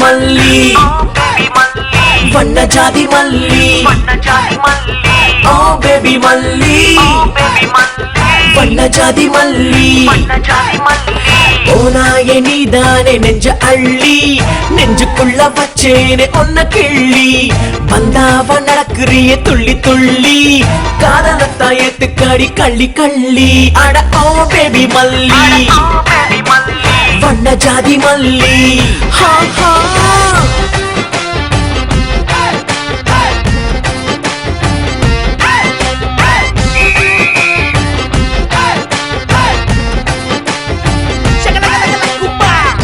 మల్లి వన్న జాతి మల్లి ఓ బేబీ మల్లి వన్న జాతి మల్లి ஓனாயே நீதானே நெஞ்ச அள்ளி நெஞ்சுக்குள்ள வச்சேனே ஒன்ன கிள்ளி வந்தாவ நடக்குறிய துள்ளி துள்ளி காதலத்தா ஏத்துக்காடி கள்ளி கள்ளி அட ஓ பேபி மல்லி வண்ண ஜாதி மல்லி ஹா ஹா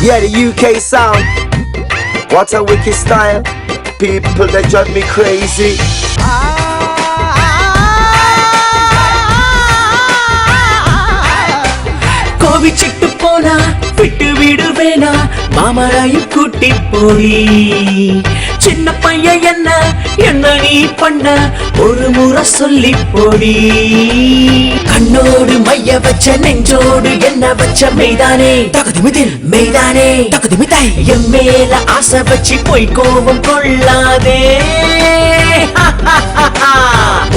Yeah, the UK sound. What a wicked style. People that drive me crazy. கோவிச்சிட்டு போனா விட்டு விடுவேனா மாமராயும் கூட்டி போய் சின்ன பையன் என்ன நீ பண்ண ஒரு முறை சொல்லி போடி கண்ணோடு மைய வச்ச நெஞ்சோடு என்ன வச்ச மெய்தானே தகுதிமிதில் மெய்தானே தகுதிமிதாய் என் மேல ஆசை வச்சு போய் கோபம் கொள்ளாதே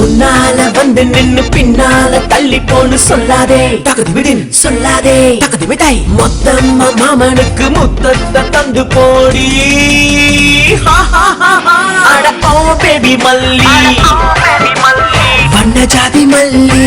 உன்னால வந்து நின்னு பின்னால தள்ளி போன்னு சொல்லாதே தகுதிமிதில் சொல்லாதே தகுதிமிதாய் மொத்தம்மா மாமனுக்கு முத்தத்தை தந்து போடி அட ஓ பேபி மல்லி வண்ண ஜாதி மல்லி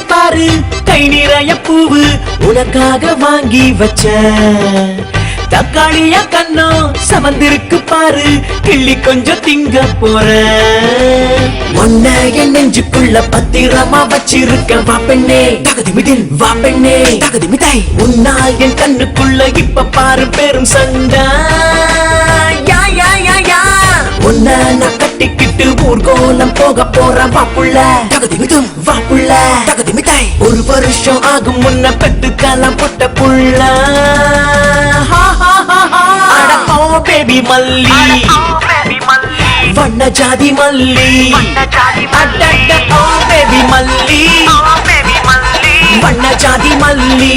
பாரு கை நிறைய பூவு உனக்காக வாங்கி வச்ச தக்காளியா கண்ணோ சமந்திருக்கு பாரு கிள்ளி கொஞ்சம் திங்க போற உன்ன என் நெஞ்சுக்குள்ள பத்திரமா வச்சிருக்க வா பெண்ணே தகுதிமிதில் வா பெண்ணே தகுதிமிதாய் உன்னால் என் கண்ணுக்குள்ள இப்ப பாரு பெரும் சண்டை யா யா யா யா உன்ன நான் கட்டிக்கிட்டு ஊர்கோலம் போக போற வாப்புள்ள தகுதிமிதும் வாப்புள்ள தகுதிமிதாய் ஒரு வருஷம் ஆகும் முன்ன பெட்டுக்கலாம் பொட்ட புள்ள அட ஓ பேபி மல்லி வண்ண ஜாதி மல்லி அட ஓ பேபி மல்லி வண்ண ஜாதி மல்லி